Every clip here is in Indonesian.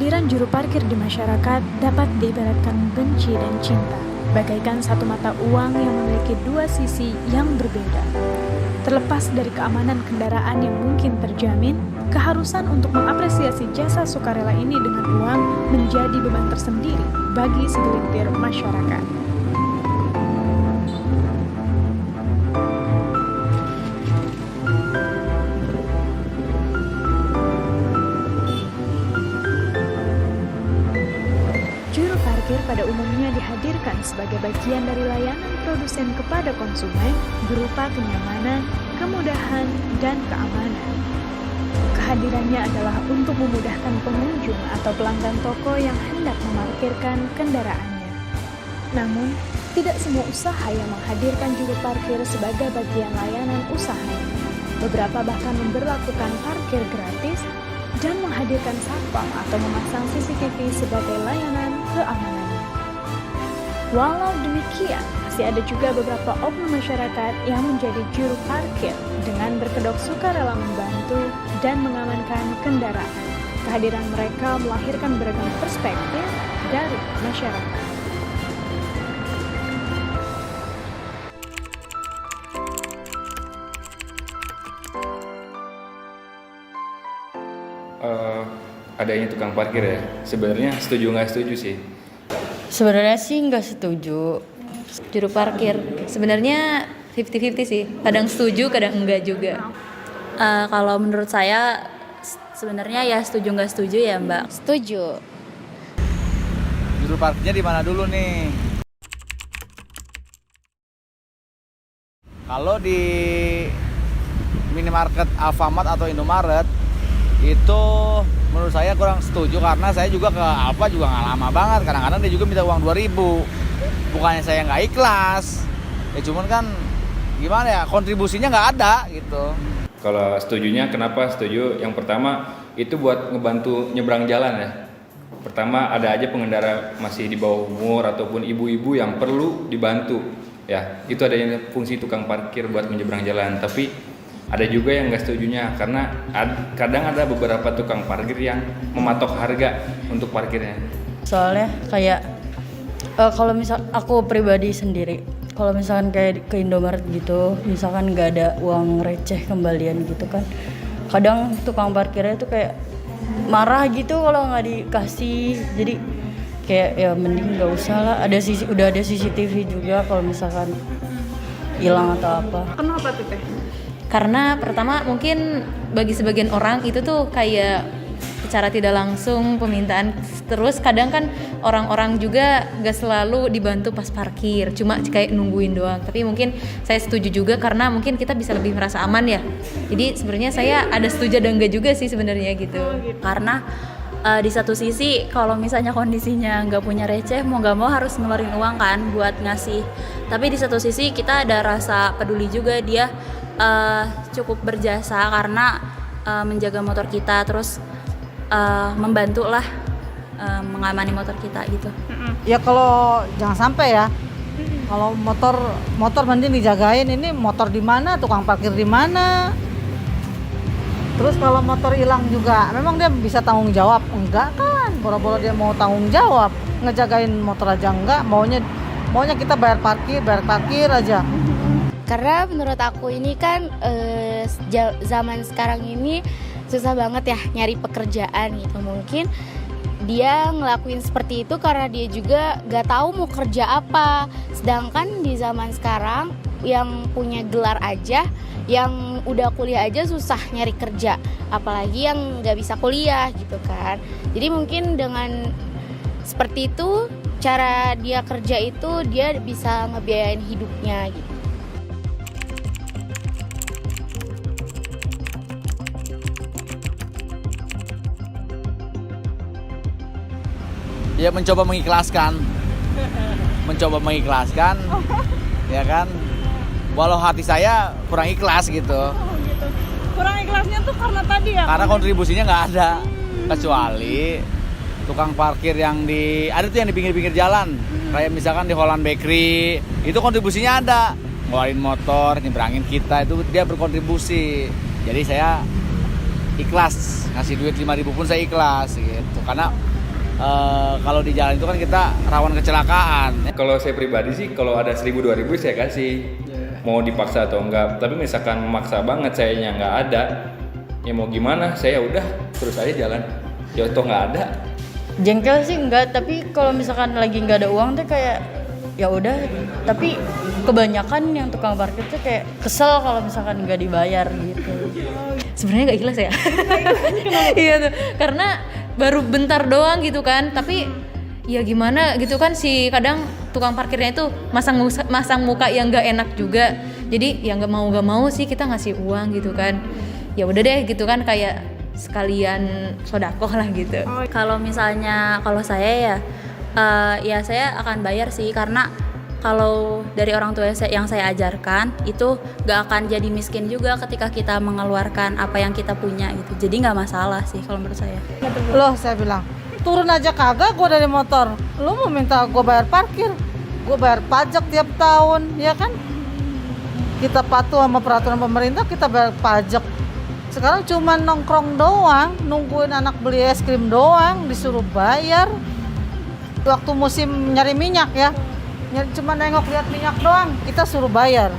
Kehadiran juru parkir di masyarakat dapat diibaratkan benci dan cinta, bagaikan satu mata uang yang memiliki dua sisi yang berbeda. Terlepas dari keamanan kendaraan yang mungkin terjamin, keharusan untuk mengapresiasi jasa sukarela ini dengan uang menjadi beban tersendiri bagi segelintir masyarakat. Juru parkir pada umumnya dihadirkan sebagai bagian dari layanan produsen kepada konsumen berupa kenyamanan, kemudahan, dan keamanan. Kehadirannya adalah untuk memudahkan pengunjung atau pelanggan toko yang hendak memarkirkan kendaraannya. Namun, tidak semua usaha yang menghadirkan juru parkir sebagai bagian layanan usahanya. Beberapa bahkan memberlakukan parkir gratis dan menghadirkan satpam atau memasang CCTV sebagai layanan keamanannya. Walau demikian, masih ada juga beberapa oknum masyarakat yang menjadi juru parkir dengan berkedok sukarela membantu dan mengamankan kendaraan. Kehadiran mereka melahirkan beragam perspektif dari masyarakat. Adanya tukang parkir ya, sebenarnya setuju nggak setuju sih? Sebenarnya sih nggak setuju. Juru parkir sebenarnya 50-50 sih, kadang setuju kadang enggak juga. Kalau menurut saya sebenarnya ya setuju nggak setuju ya Mbak. Setuju. Juru parkirnya di mana dulu nih? Kalau di minimarket Alfamart atau Indomaret itu menurut saya kurang setuju, karena saya juga ke Alfa juga nggak lama banget. Kadang-kadang dia juga minta uang 2.000. Bukannya saya nggak ikhlas, ya cuman kan gimana ya, kontribusinya nggak ada gitu. Kalau setujunya kenapa setuju? Yang pertama itu buat ngebantu nyebrang jalan ya. Pertama ada aja pengendara masih di bawah umur ataupun ibu-ibu yang perlu dibantu ya. Itu adanya fungsi tukang parkir buat menyeberang jalan. Tapi ada juga yang nggak setujunya karena kadang ada beberapa tukang parkir yang mematok harga untuk parkirnya. Soalnya kayak kalau misal aku pribadi sendiri, kalau misalkan kayak ke Indomaret gitu, misalkan nggak ada uang receh kembalian gitu kan, kadang tukang parkirnya tuh kayak marah gitu kalau nggak dikasih. Jadi kayak ya mending nggak usah lah. Udah ada CCTV juga kalau misalkan hilang atau apa. Kenapa tuh Teh? Karena pertama mungkin bagi sebagian orang itu tuh kayak secara tidak langsung permintaan, terus kadang kan orang-orang juga gak selalu dibantu pas parkir, cuma kayak nungguin doang. Tapi mungkin saya setuju juga karena mungkin kita bisa lebih merasa aman ya. Jadi sebenarnya saya ada setuju dan enggak juga sih sebenarnya gitu. Karena di satu sisi kalau misalnya kondisinya nggak punya receh, mau nggak mau harus ngeluarin uang kan buat ngasih. Tapi di satu sisi kita ada rasa peduli juga, dia cukup berjasa karena menjaga motor kita, terus membantu lah mengamani motor kita gitu. Ya kalau jangan sampai ya, kalau motor mending dijagain. Ini motor di mana, tukang parkir di mana. Terus kalau motor hilang juga, memang dia bisa tanggung jawab? Enggak kan, boro-boro dia mau tanggung jawab, ngejagain motor aja enggak, maunya kita bayar parkir aja. Karena menurut aku ini kan zaman sekarang ini susah banget ya nyari pekerjaan gitu. Mungkin dia ngelakuin seperti itu karena dia juga gak tahu mau kerja apa. Sedangkan di zaman sekarang yang punya gelar aja, yang udah kuliah aja susah nyari kerja, apalagi yang gak bisa kuliah gitu kan. Jadi mungkin dengan seperti itu, cara dia kerja itu dia bisa ngebiayain hidupnya gitu. Ya mencoba mengikhlaskan, ya kan. Walau hati saya kurang ikhlas gitu. Gitu. Kurang ikhlasnya tuh karena tadi ya? Karena kontribusinya nggak ada, kecuali tukang parkir yang ada tuh yang di pinggir-pinggir jalan, kayak misalkan di Holland Bakery, itu kontribusinya ada, ngeluarin motor, nyebrangin kita, itu dia berkontribusi. Jadi saya ikhlas, ngasih duit 5.000 pun saya ikhlas gitu, karena kalau di jalan itu kan kita rawan kecelakaan. Kalau saya pribadi sih kalau ada 1.000-2.000 saya kasih, mau dipaksa atau enggak. Tapi misalkan memaksa banget sayanya nggak ada, ya mau gimana? Saya udah terus aja jalan. Ya toh nggak ada. Jengkel sih enggak, tapi kalau misalkan lagi nggak ada uang tuh kayak ya udah. Tapi kebanyakan yang tukang parkir tuh kayak kesel kalau misalkan nggak dibayar gitu. Sebenarnya nggak ikhlas ya. Iya tuh, karena baru bentar doang gitu kan, tapi ya gimana gitu kan, si kadang tukang parkirnya itu masang muka yang nggak enak juga. Jadi ya nggak mau sih kita ngasih uang gitu kan. Ya udah deh gitu kan, kayak sekalian sodakoh lah gitu. Kalau misalnya kalau saya ya saya akan bayar sih, karena kalau dari orang tua yang saya ajarkan itu gak akan jadi miskin juga ketika kita mengeluarkan apa yang kita punya gitu. Jadi nggak masalah sih kalau menurut saya. Loh, saya bilang turun aja kagak gue dari motor, lu mau minta gue bayar parkir, gue bayar pajak tiap tahun, ya kan? Kita patuh sama peraturan pemerintah, kita bayar pajak. Sekarang cuma nongkrong doang, nungguin anak beli es krim doang, disuruh bayar. Waktu musim nyari minyak ya, cuma nengok lihat minyak doang, kita suruh bayar.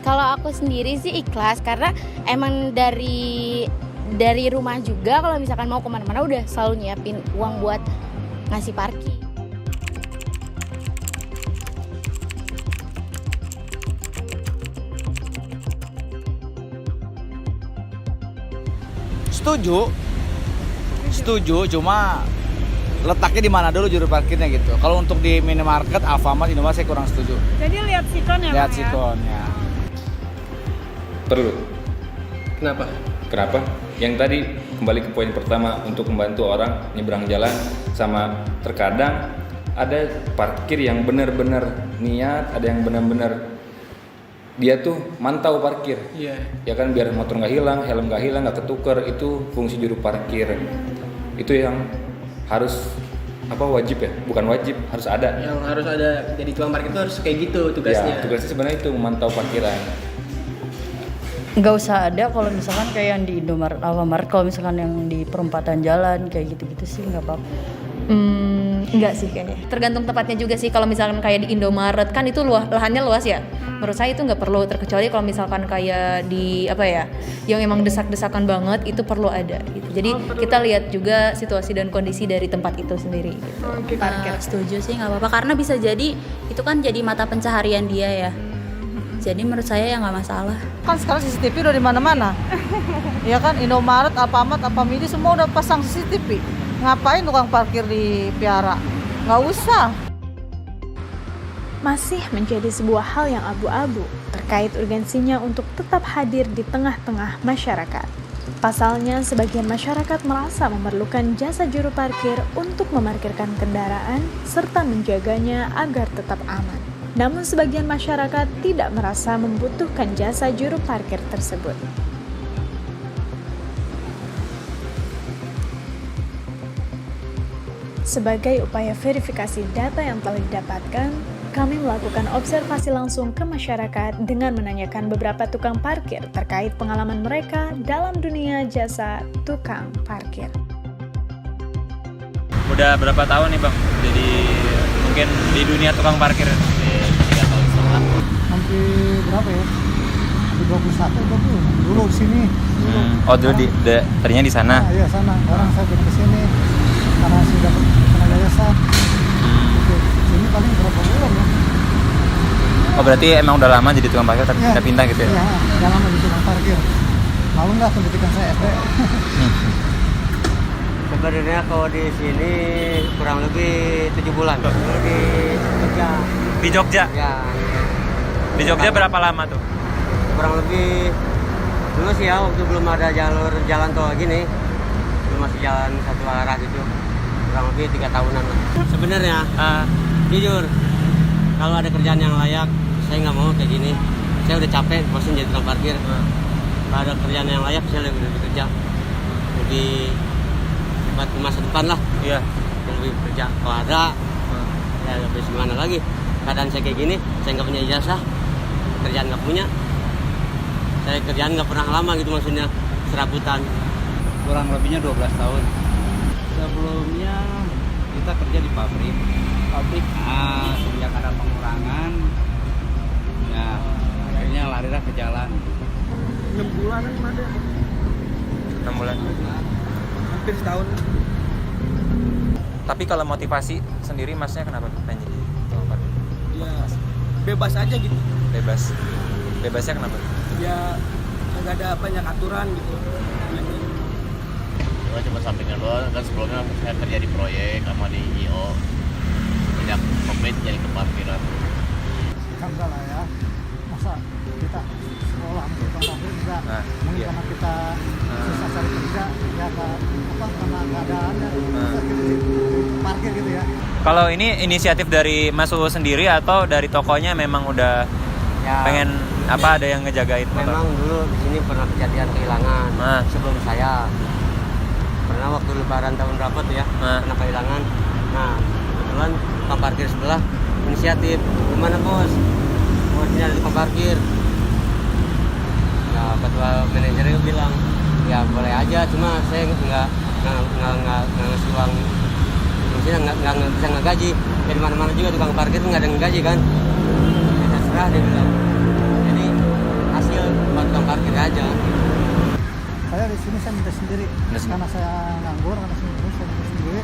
Kalau aku sendiri sih ikhlas, karena emang dari rumah juga kalau misalkan mau kemana-mana udah selalu nyiapin uang buat ngasih parkir. Setuju, cuma letaknya di mana dulu juru parkirnya gitu. Kalau untuk di minimarket, Alfamart, Indomaret saya kurang setuju. Jadi lihat sikon ya, Lihat Bang, ya? sikon ya. Perlu. Kenapa? Kenapa? Yang tadi kembali ke poin pertama, untuk membantu orang nyebrang jalan, sama terkadang ada parkir yang benar-benar niat, ada yang benar-benar dia tuh mantau parkir. Iya. Ya kan, biar motor nggak hilang, helm nggak hilang, nggak ketuker. Itu fungsi juru parkir. Itu yang harus wajib ya? Bukan wajib, harus ada. Yang harus ada, jadi tukang parkir itu harus kayak gitu tugasnya. Ya, tugasnya sebenarnya itu memantau parkiran. Nggak usah ada kalau misalkan kayak yang di Indomaret, Alfamart. Kalau misalkan yang di perempatan jalan kayak gitu-gitu sih nggak apa-apa. Enggak sih kayaknya. Tergantung tempatnya juga sih. Kalau misalkan kayak di Indomaret kan itu lahannya luas ya. Menurut saya itu nggak perlu, terkecuali kalau misalkan kayak di yang emang desak-desakan banget, itu perlu ada gitu. Jadi kita lihat juga situasi dan kondisi dari tempat itu sendiri gitu. Setuju sih, nggak apa-apa, karena bisa jadi itu kan jadi mata pencaharian dia ya. Jadi menurut saya ya nggak masalah. Kan sekarang CCTV udah di mana-mana. Ya kan, Indomaret, Alfamart, Alfamidi semua udah pasang CCTV. Ngapain tukang parkir dipiara? Nggak usah. Masih menjadi sebuah hal yang abu-abu terkait urgensinya untuk tetap hadir di tengah-tengah masyarakat. Pasalnya, sebagian masyarakat merasa memerlukan jasa juru parkir untuk memarkirkan kendaraan serta menjaganya agar tetap aman. Namun sebagian masyarakat tidak merasa membutuhkan jasa juru parkir tersebut. Sebagai upaya verifikasi data yang telah didapatkan, kami melakukan observasi langsung ke masyarakat dengan menanyakan beberapa tukang parkir terkait pengalaman mereka dalam dunia jasa tukang parkir. Udah berapa tahun nih Bang? Jadi mungkin di dunia tukang parkir? 3 tahun setengah. Hampir berapa ya? 21, 20. Dulu sini. Oh dulu tadinya di sana? Nah, iya sana. Sekarang saya pindah ke sini karena sudah tenaga jasa. Sini paling berapa bulan ya? Oh berarti emang udah lama jadi tukang parkir tapi pindah-pindah gitu ya? Iya, udah lama jadi tukang parkir. Malu nggak pendidikan saya SD? Sebenarnya kalau di sini kurang lebih 7 bulan. Di Jogja. Di Jogja? Ya. Di Jogja berapa lama tuh? Kurang lebih dulu sih ya, waktu belum ada jalan tol gini, belum masih jalan satu arah gitu. Kurang lebih 3 tahunan lah. Sebenarnya jujur, kalau ada kerjaan yang layak, saya nggak mau kayak gini. Saya udah capek bosan jadi tukang parkir. Kalau ada kerjaan yang layak, saya lebih kerja, lebih buat masa depan lah. Iya. Lebih kerja. Kalau ada, ya lebih gimana lagi? Keadaan saya kayak gini, saya nggak punya ijazah, kerjaan nggak punya. Saya kerjaan nggak pernah lama gitu, maksudnya serabutan. Kurang lebihnya 12 tahun. Sebelumnya kita kerja di pabrik. Sejak ada pengurangan, ya akhirnya larilah ke jalan. 6 bulan kan ada. 6 bulan. Hampir setahun. Tapi kalau motivasi sendiri masnya kenapa pengen jadi tukang parkir? Ya bebas aja gitu. Bebasnya kenapa? Ya nggak ada banyak aturan gitu. Cuma sampingan doang, kan sebelumnya saya kerja di proyek sama di IO. Banyak komplain jadi ke parkiran. Kan enggak lah ya, masa kita sekolah untuk tukang parkir enggak, mungkin karena kita susah cari kerja ya karena keadaannya susah parkir gitu ya. Kalau ini inisiatif dari Mas Uu sendiri atau dari tokonya memang udah pengen ada yang ngejagain motor? Memang dulu di sini pernah kejadian kehilangan sebelum saya. Pernah waktu lebaran tahun berapa tuh ya, pernah kehilangan. Nah, kebetulan tukang parkir sebelah inisiatif, gimana bos? Mau ini ada tukang parkir. Ya, ketua manajernya bilang, ya boleh aja, cuma saya nggak ngasih uang, maksudnya nggak bisa ngegaji. Ya di mana-mana juga tukang parkir nggak ada ngegaji kan? Ya terserah dia bilang. Jadi hasil buat tukang parkir aja. Saya di sini saya minta sendiri karena saya nganggur, karena saya minta sendiri.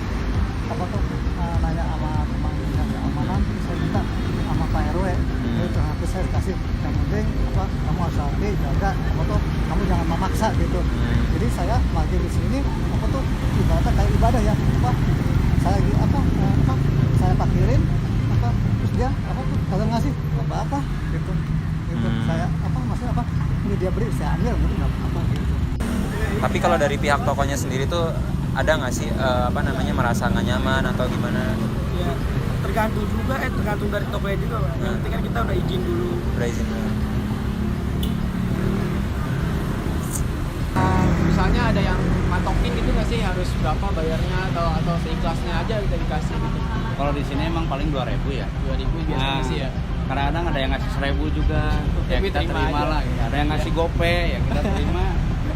Nanya sama teman keamanan, saya minta sama Pak RW. Itu nanti saya kasih yang penting kamu harus hati jaga, kamu jangan memaksa gitu. Jadi saya lagi di sini ibaratnya kayak ibadah ya. Saya saya parkirin terus dia kagak ngasih apa gitu. Saya maksudnya ini dia beri saya ambil gitu enggak apa gitu. Tapi kalau dari pihak tokonya sendiri tuh ada nggak sih merasa nggak nyaman atau gimana? Ya tergantung juga, tergantung dari tokonya juga. Yang penting kan kita udah izin dulu. Misalnya ada yang matokin gitu nggak sih harus berapa bayarnya atau seikhlasnya aja kita dikasih gitu? Kalau di sini emang paling 2.000 ya. 2.000 biasanya sih ya. Kadang-kadang ada yang ngasih 1.000 juga. Ya kita terima lah. Ada yang ngasih gope, ya kita terima.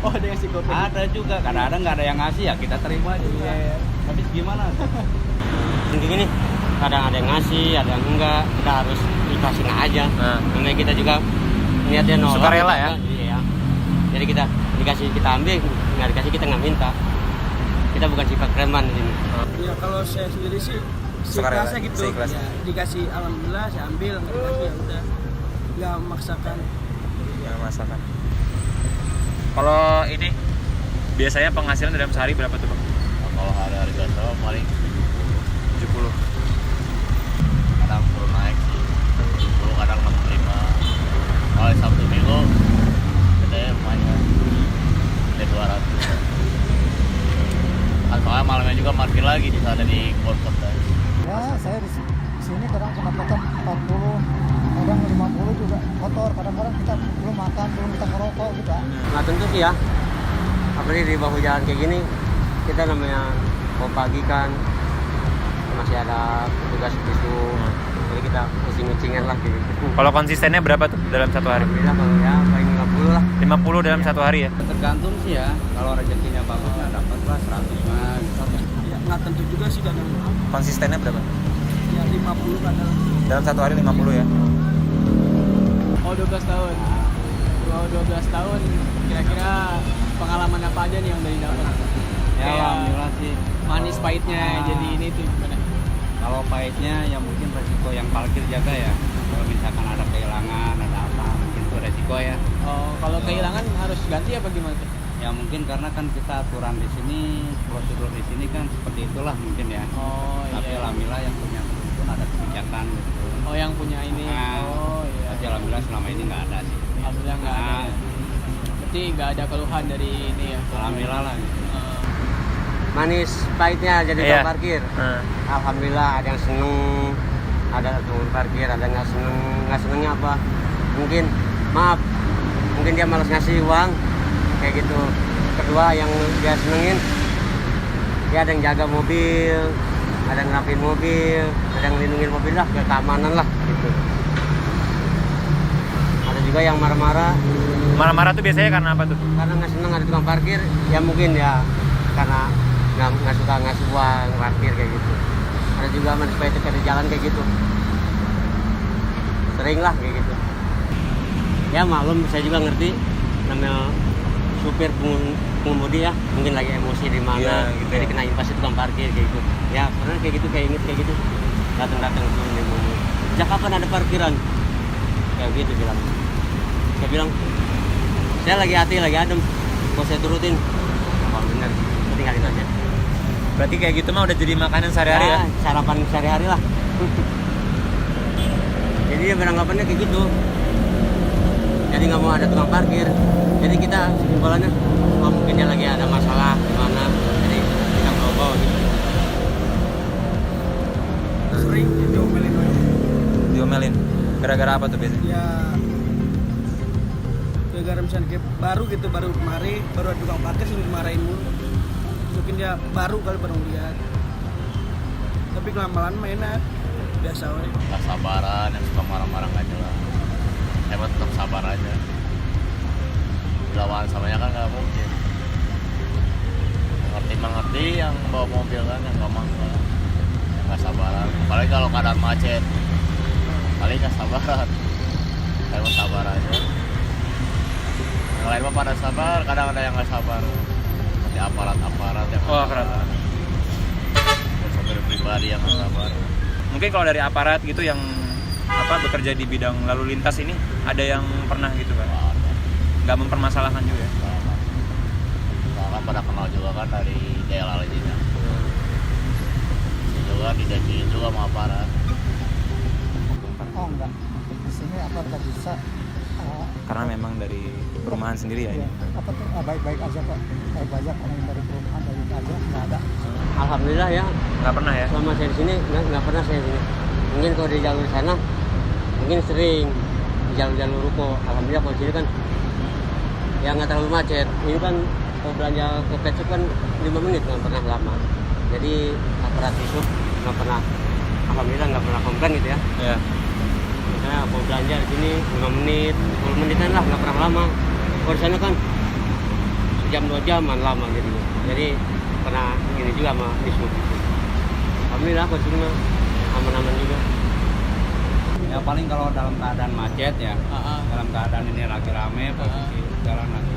Oh, ada yang ngasih gope? Ada juga. Kadang-kadang nggak ada yang ngasih ya kita terima juga. Tapi gimana? Mungkin gini, kadang ada yang ngasih, ada yang enggak. Kita harus ikhlasin aja. Namanya kita juga niatnya nolong. Sukarela ya? Iya. Jadi kita ambil, nggak dikasih kita nggak minta. Kita bukan sifat preman di sini. Ya kalau saya sendiri sih seikhlasnya gitu. Ya, dikasih alhamdulillah saya ambil, nggak dikasih ya udah. Nggak memaksakan. Kalau ini biasanya penghasilan dalam sehari berapa tuh Bang? Kalau hari biasa paling 70. Kadang turun naik sih. 70, kadang 65. Kalau Sabtu Minggu bedanya lumayan. Ada 200. Kan soalnya malamnya juga parkir lagi di sana di Pondok. Ya, saya di sini kadang pendapatan 40, kadang 50 juga kotor. Kadang-kadang kita belum makan, belum kita ngerokok gitu. Nah tentu sih ya, apalagi di bahu jalan kayak gini, kita namanya mau pagi kan masih ada petugas itu, jadi kita ngecing-ngecingan lah gitu. Kalau konsistennya berapa tuh dalam satu hari? Alhamdulillah kalau ya paling 50 lah. 50 dalam satu hari ya? Tergantung sih ya, kalau rezekinya bagus ya dapat lah 100. Ya, nggak tentu juga sih kadang. Konsistennya berapa? Ya 50 kadang. Dalam satu hari 50 ya? Oh 12 tahun. Wow 12 tahun, kira-kira pengalaman apa aja nih yang dari dapat? Ya alhamdulillah sih. Manis pahitnya jadi ini tuh gimana? Kalau pahitnya ya mungkin resiko yang parkir jaga ya. Kalau misalkan ada kehilangan, ada apa, mungkin itu resiko ya. Oh, kalau kehilangan harus ganti apa gimana tuh? Ya mungkin karena kan kita aturan di sini, prosedur di sini kan seperti itulah mungkin ya. Oh iya. Tapi alhamdulillah yang punya pun ada kebijakan gitu. Oh yang punya ini. Oh iya. Tapi alhamdulillah selama ini nggak ada sih. Alhamdulillah nggak ada. Berarti nggak ada keluhan dari ini ya? Alhamdulillah lah. Manis pahitnya jadi tukang parkir. Alhamdulillah ada yang seneng, ada tukang parkir, ada nggak seneng. Nggak senengnya apa? Mungkin dia malas ngasih uang kayak gitu. Kedua yang dia senengin, dia ada yang jaga mobil, ada yang ngerapiin mobil, ada yang lindungin mobil lah, keamanan lah gitu. Ada juga yang marah-marah. Marah-marah tuh biasanya karena apa tuh? Karena nggak seneng ada tukang parkir, ya mungkin ya karena nggak suka ngasih uang parkir kayak gitu. Ada juga supaya ada jalan kayak gitu. Sering lah kayak gitu. Ya maklum, saya juga ngerti namanya supir pengemudi ya, mungkin lagi emosi di mana, gitu. jadi kenain pasti tukang parkir kayak gitu. Ya pernah kayak gitu, kayak inget kayak gitu. Datang turun di mobil. Sejak kapan ada parkiran? Kayak gitu bilang. Saya bilang, saya lagi hati, lagi adem. Mau saya turutin. Oh bener, tinggalin aja. Berarti kayak gitu mah udah jadi makanan sehari-hari ya? Sarapan sehari-hari lah. Jadi dia beranggapannya kayak gitu. Jadi nggak mau ada tukang parkir. Jadi kita kesimpulannya, oh mungkin dia lagi ada masalah di mana. Jadi kita bawa gitu. Sering diomelin. Diomelin? Gara-gara apa tuh biasanya? Ya gara-gara misalnya kayak baru gitu, baru kemari, baru ada tukang parkir sering dimarahin mulu. Mungkin dia baru kali baru lihat. Tapi kelamaan mah enak, biasa we. Gak sabaran, yang suka marah-marah gak jelas. Saya tetap sabar aja. Dilawan samanya kan gak mungkin. Mengerti yang bawa mobil kan, yang gak mangga, yang gak sabaran. Apalagi kalau keadaan macet, paling gak sabaran. Saya mau sabar aja. Yang lain mah pada sabar, kadang ada yang gak sabar. Seperti aparat-aparat yang aparat. Sopir pribadi yang gak sabar. Mungkin kalau dari aparat gitu yang bekerja di bidang lalu lintas ini, ada yang pernah gitu kan? Nggak mempermasalahkan juga ya? Kan pada kenal juga kan dari Jaya Lalinya. Juga dijanjiin juga sama aparat. Oh enggak, di sini apa nggak bisa. Karena memang dari perumahan sendiri ya ini? Apa tuh baik-baik aja Pak. Kayak banyak orang yang dari perumahan baik aja, nggak ada. Alhamdulillah ya. Nggak pernah ya? Selama saya di sini nggak pernah saya di sini. Mungkin kalau di jalur sana mungkin sering di jalur ruko. Alhamdulillah kalau di sini kan ya nggak terlalu macet. Ini kan kalau belanja ke pet shop kan 5 menit, nggak pernah lama. Jadi aparat isuk nggak pernah, alhamdulillah nggak pernah komplain gitu ya. Iya. Misalnya kalau belanja di sini 5 menit, 10 menitan lah, nggak pernah lama. Kalau di sana kan sejam 2 jaman lama gitu. Jadi pernah ini juga sama isuk. Alhamdulillah kalau di sini mah aman-aman juga. Ya paling kalau dalam keadaan macet ya, dalam keadaan ini lagi rame, posisi jalan lagi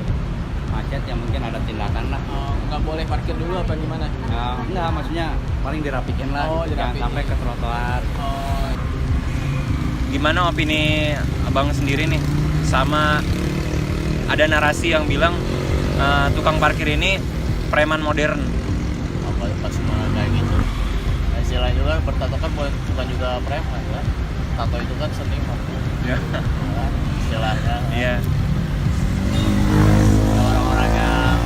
macet ya mungkin ada tindakan lah. Nggak boleh parkir dulu apa gimana? Ya, enggak, maksudnya paling dirapikin lah, gitu. Jangan sampai ke trotoar. Gimana opini abang sendiri nih sama ada narasi yang bilang tukang parkir ini preman modern? Pas semua kayak gitu. Istilahnya juga bertato kan bukan juga preman kan. Tato itu kan seniman. Ya. Istilahnya. Iya. Orang-orang yang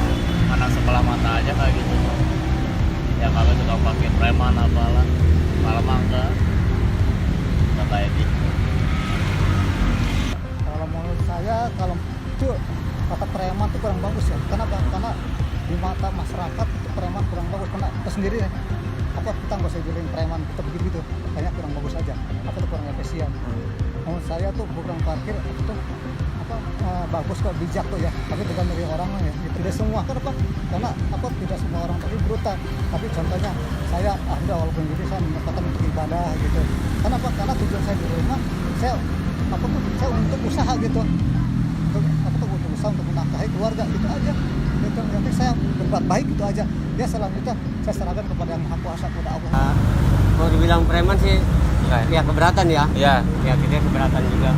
pandang sebelah mata aja kayak gitu. Ya kalau tukang parkir preman apalah, malah mangga. Nggak kayak gitu. Kalau menurut saya kalau itu kata preman itu kurang bagus ya. Kenapa? Karena di mata masyarakat itu preman kurang bagus. Karena kita sendiri ya, kita nggak usah bilang preman kita begitu, kayaknya kurang bagus aja. Apa itu kurang efisien. Menurut saya tuh bukan parkir itu bagus kok, bijak kok ya, tapi tergantung dari orang ya. Tidak semua kan karena tidak semua orang tapi brutal. Tapi contohnya saya udah walaupun gitu saya menyatakan untuk ibadah gitu. Kenapa? Karena tujuan saya di rumah saya saya untuk usaha gitu. Untuk usaha untuk menafkahi keluarga gitu aja. Gitu. Yang penting saya berbuat baik gitu aja. Ya selanjutnya saya serahkan kepada Yang Maha Kuasa, kepada Allah. Kalau dibilang preman sih ya keberatan ya. Iya. Ya kita keberatan juga.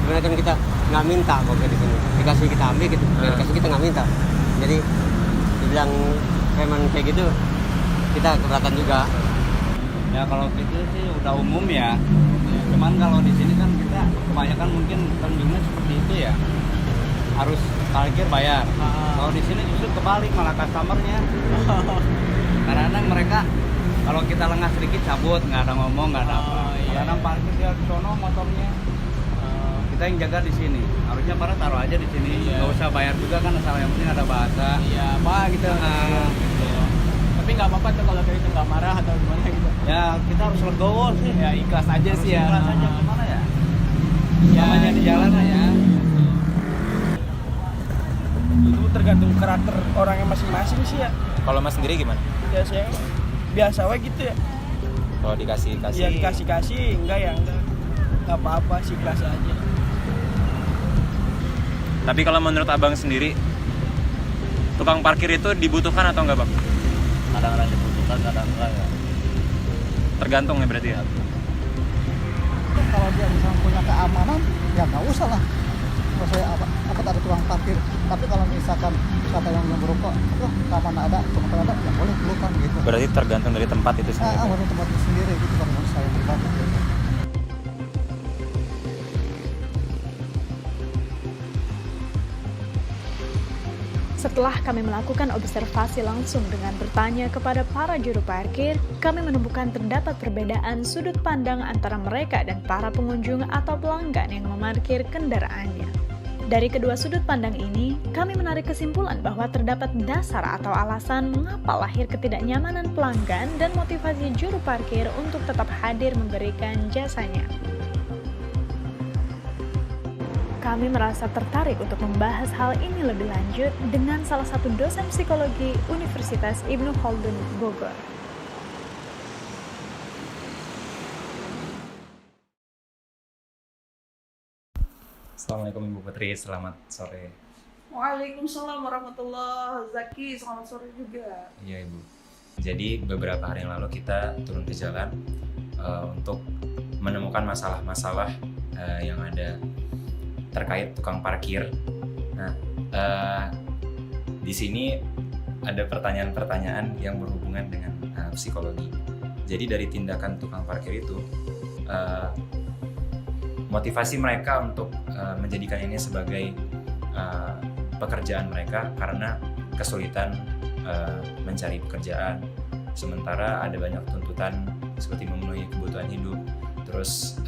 Sebenarnya kan kita nggak minta kok di sini, dikasih kita ambil gitu, dikasih kita nggak minta. Jadi dibilang preman kayak gitu kita keberatan juga. Ya kalau gitu sih udah umum ya. Cuman kalau di sini kan kita kebanyakan mungkin tanjungnya seperti itu ya. Harus parkir bayar. Kalau di sini justru kebalik, malah customernya. Kadang-kadang mereka kalau kita lengah sedikit cabut, nggak ada ngomong, nggak ada apa. Kadang parkir dia di sono motornya. Kita yang jaga di sini. Harusnya para taruh aja di sini. Nggak usah bayar juga kan, asal yang penting ada bahasa. Iya, Pak gitu. Tapi nggak apa-apa tuh kalau kayak itu nggak marah atau gimana gitu. Ya kita harus legowo sih. Ya ikhlas aja sih ya. Ikhlas aja gimana ya? Namanya di jalan ya. Itu tergantung karakter orangnya masing-masing sih ya. Kalau Mas sendiri gimana? Ya saya biasa we gitu ya. Kalau dikasih Ya dikasih enggak ya enggak apa-apa sih, kelas aja. Tapi kalau menurut abang sendiri, tukang parkir itu dibutuhkan atau enggak bang? Kadang-kadang dibutuhkan, kadang enggak ya. Tergantung ya berarti ya. Kalau dia misalnya punya keamanan ya nggak usah lah. Kalau saya apa ada tukang parkir. Tapi kalau misalkan kata yang belum berokok, keamanan ada, tukang ada, ya boleh kan gitu. Berarti tergantung dari tempat itu sendiri. Dari tempat itu sendiri gitu kalau menurut saya pribadi. Gitu. Setelah kami melakukan observasi langsung dengan bertanya kepada para juru parkir, kami menemukan terdapat perbedaan sudut pandang antara mereka dan para pengunjung atau pelanggan yang memarkir kendaraannya. Dari kedua sudut pandang ini, kami menarik kesimpulan bahwa terdapat dasar atau alasan mengapa lahir ketidaknyamanan pelanggan dan motivasi juru parkir untuk tetap hadir memberikan jasanya. Kami merasa tertarik untuk membahas hal ini lebih lanjut dengan salah satu dosen psikologi Universitas Ibnu Khaldun Bogor. Assalamualaikum Ibu Putri, selamat sore. Waalaikumsalam warahmatullahi wabarakatuh. Zaki, selamat sore juga. Iya Ibu. Jadi beberapa hari yang lalu kita turun ke jalan untuk menemukan masalah-masalah yang ada terkait tukang parkir. Nah, di sini ada pertanyaan-pertanyaan yang berhubungan dengan psikologi. Jadi dari tindakan tukang parkir itu, motivasi mereka untuk menjadikan ini sebagai pekerjaan mereka karena kesulitan mencari pekerjaan. Sementara ada banyak tuntutan seperti memenuhi kebutuhan hidup, terus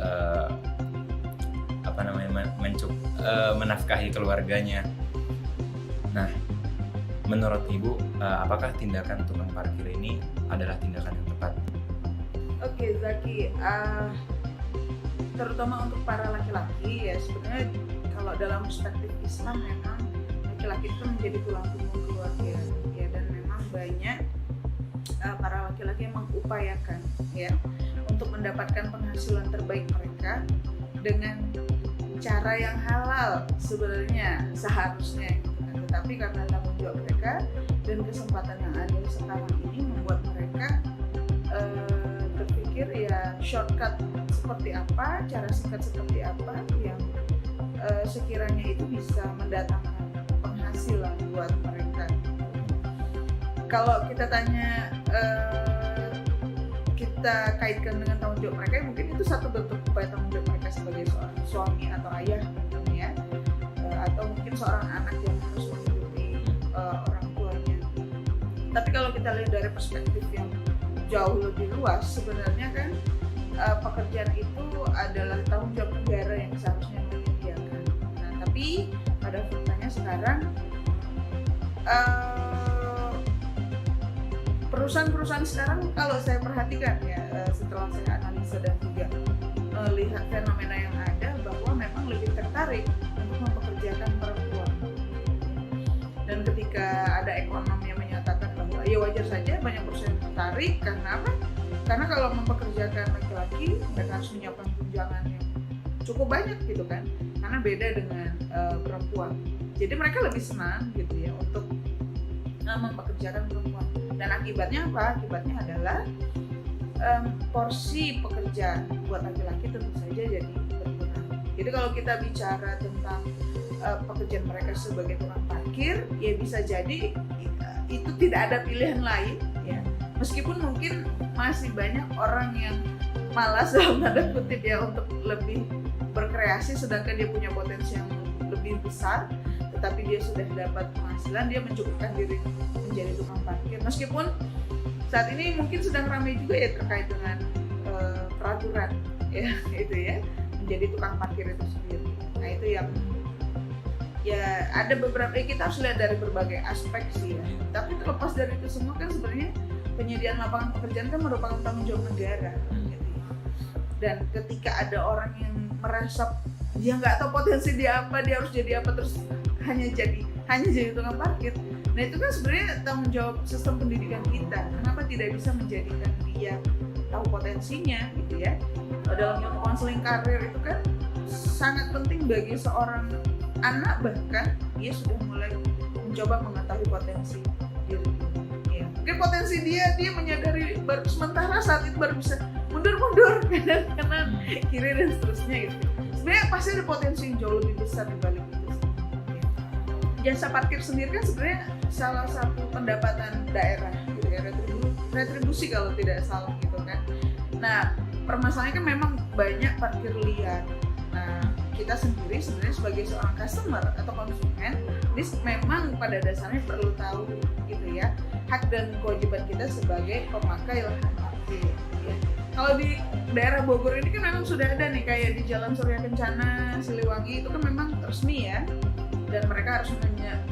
menafkahi keluarganya. Nah, menurut Ibu, apakah tindakan tukang parkir ini adalah tindakan yang tepat? Oke, Zaki, terutama untuk para laki-laki ya sebenarnya kalau dalam perspektif Islam memang laki-laki itu menjadi tulang punggung keluarga ya, dan memang banyak para laki-laki yang mengupayakan ya untuk mendapatkan penghasilan terbaik mereka dengan cara yang halal sebenarnya seharusnya, tetapi karena tanggung jawab mereka dan kesempatan yang ada sekarang ini membuat mereka berpikir ya shortcut seperti apa, cara singkat seperti apa yang sekiranya itu bisa mendatangkan penghasilan buat mereka. Kalau kita tanya kita kaitkan dengan tanggung jawab mereka, mungkin itu satu bentuk upaya tanggung jawab mereka sebagai seorang suami atau ayah ya, atau mungkin seorang anak yang harus menghidupi orang tuanya. Tapi kalau kita lihat dari perspektif yang jauh lebih luas, sebenarnya kan pekerjaan itu adalah tanggung jawab negara yang seharusnya menyediakan. Nah, tapi pada faktanya sekarang perusahaan-perusahaan sekarang kalau saya perhatikan ya, setelah saya analisa dan juga melihat fenomena yang ada, bahwa memang lebih tertarik untuk mempekerjakan perempuan. Dan ketika ada ekonom yang menyatakan bahwa ya wajar saja banyak perusahaan tertarik, karena apa? Karena kalau mempekerjakan laki-laki mereka harus menyiapkan tunjangan yang cukup banyak gitu kan, karena beda dengan perempuan. Jadi mereka lebih senang gitu ya untuk mempekerjakan perempuan. Dan akibatnya apa? Akibatnya adalah porsi pekerjaan buat laki-laki tentu saja jadi berkurang. Jadi kalau kita bicara tentang pekerjaan mereka sebagai tukang parkir, ya bisa jadi itu tidak ada pilihan lain ya. Meskipun mungkin masih banyak orang yang malas dalam tanda kutip ya untuk lebih berkreasi, sedangkan dia punya potensi yang lebih besar, tetapi dia sudah dapat penghasilan, dia mencukupkan diri menjadi tukang parkir. Meskipun saat ini mungkin sedang ramai juga ya terkait dengan peraturan ya itu ya, menjadi tukang parkir itu sendiri. Nah itu yang ya ada beberapa, kita harus lihat dari berbagai aspek sih ya. Tapi terlepas dari itu semua kan sebenarnya penyediaan lapangan pekerjaan kan merupakan tanggung jawab negara gitu. Dan ketika ada orang yang merasa dia nggak tahu potensi dia apa, dia harus jadi apa, terus hanya jadi tukang parkir. Nah itu kan sebenarnya tanggung jawab sistem pendidikan kita. Kenapa tidak bisa menjadikan dia tahu potensinya gitu ya. Dalam ilmu konseling karir itu kan sangat penting bagi seorang anak, bahkan dia sudah mulai mencoba mengetahui potensi diri. Ya. Mungkin potensi dia menyadari baru sementara saat itu baru bisa mundur kanan kiri dan seterusnya gitu. Sebenarnya pasti ada potensi yang jauh lebih besar di balik itu. Ya. Jasa parkir sendiri kan sebenarnya salah satu pendapatan daerah gitu ya, retribusi kalau tidak salah gitu kan. Nah, permasalahannya kan memang banyak parkir liar. Nah, kita sendiri sebenarnya sebagai seorang customer atau konsumen, ini memang pada dasarnya perlu tahu gitu ya, hak dan kewajiban kita sebagai pemakai lahan parkir. Ya. Kalau di daerah Bogor ini kan memang sudah ada nih, kayak di Jalan Surya Kencana, Siliwangi itu kan memang resmi ya, dan mereka harus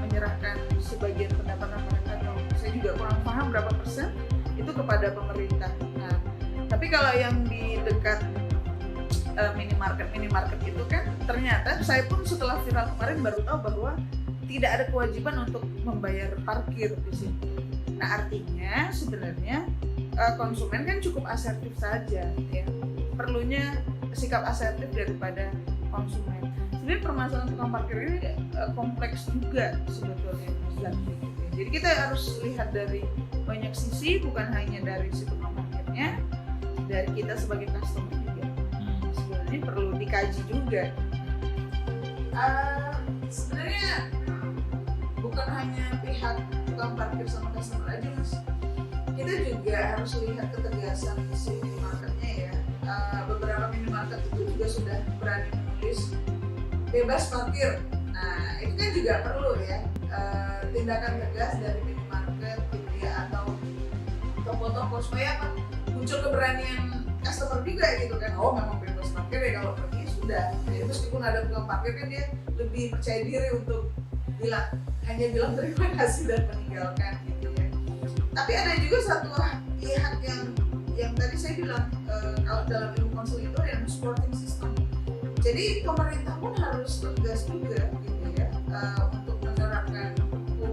menyerahkan sebagian pendapatan mereka, atau saya juga kurang paham berapa persen itu kepada pemerintah. Nah, tapi kalau yang di dekat minimarket itu kan ternyata saya pun setelah viral kemarin baru tahu bahwa tidak ada kewajiban untuk membayar parkir di situ. Nah, artinya sebenarnya konsumen kan cukup asertif saja ya. Perlunya sikap asertif daripada konsumen. Sebenarnya permasalahan tukang parkir ini kompleks juga sebetulnya. Jadi kita harus lihat dari banyak sisi, bukan hanya dari si tukang parkirnya, dari kita sebagai customer juga. Sebenarnya perlu dikaji juga. Sebenarnya bukan hanya pihak tukang parkir sama customer aja, Mas. Kita juga harus lihat ketegasan si minimarketnya ya. Beberapa minimarket itu juga sudah berani menulis bebas parkir. Nah, itu kan juga perlu ya tindakan tegas dari minimarket gitu ya, atau toko-toko supaya apa? Muncul keberanian customer juga gitu kan. Oh, memang bebas parkir ya, kalau pergi sudah. Jadi meskipun ada tukang parkir kan dia lebih percaya diri untuk hanya bilang terima kasih dan meninggalkan gitu ya. Tapi ada juga satu pihak yang tadi saya bilang, kalau dalam ilmu konseling itu ada supporting system. Jadi pemerintah pun harus tegas juga gitu ya, untuk menerapkan hukum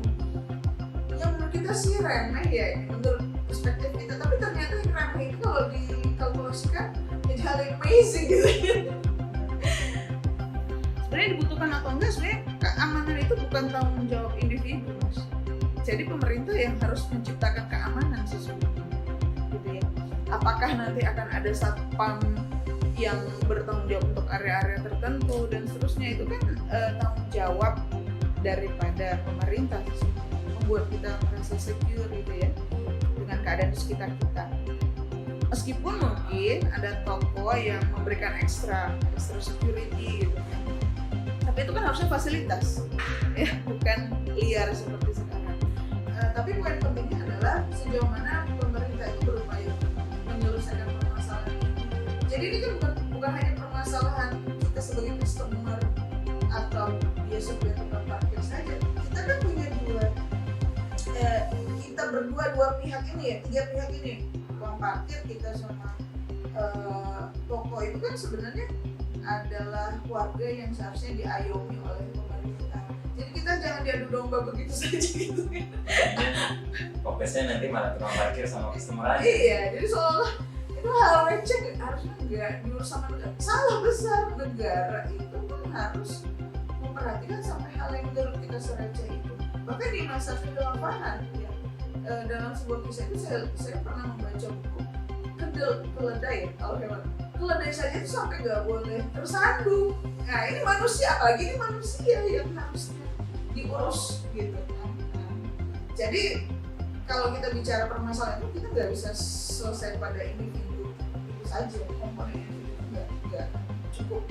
yang menurut kita sih remeh ya, menurut perspektif kita, tapi ternyata yang remeh itu kalau dikalkulasikan jadi hal yang amazing gitu ya. Sebenarnya dibutuhkan atau enggak, sebenarnya keamanan itu bukan tanggung jawab individu, Mas. Jadi pemerintah yang harus menciptakan keamanan sesungguhnya gitu ya. Apakah nanti akan ada satpam yang bertanggung jawab untuk area-area tertentu dan seterusnya, itu kan tanggung jawab daripada pemerintah sesungguhnya, membuat kita merasa secure gitu ya dengan keadaan di sekitar kita. Meskipun mungkin ada toko yang memberikan extra security gitu kan, tapi itu kan harusnya fasilitas ya, bukan liar seperti sekarang. Tapi poin pentingnya adalah sejauh mana pemerintah itu berupaya menyelesaikan permasalahan ini. Jadi ini kan bukan hanya permasalahan kita sebagai customer atau dia sebagai tukang parkir saja. Kita kan punya dua pihak ini ya, tiga pihak ini, tukang parkir, kita sama toko itu kan sebenarnya adalah warga yang seharusnya diayomi oleh pemerintah. Jadi kita jangan diadu domba begitu saja gitu. Fokusnya nanti malah tukang parkir sama customer aja. Iya, jadi seolah itu hal receh, harusnya enggak diurus sama negara. Salah besar, negara itu pun harus memperhatikan sampai hal yang menurut kita sereceh itu. Bahkan di masa Fidel Farhan ya, dalam sebuah kisah itu saya pernah membaca buku keledai ya, kalau hewan keledai saja itu sampai nggak boleh tersandung. Nah ini manusia, apalagi ini manusia yang harusnya diurus gitu kan. Jadi kalau kita bicara permasalahan itu, kita nggak bisa selesai pada individu itu saja, komponen itu nggak cukup.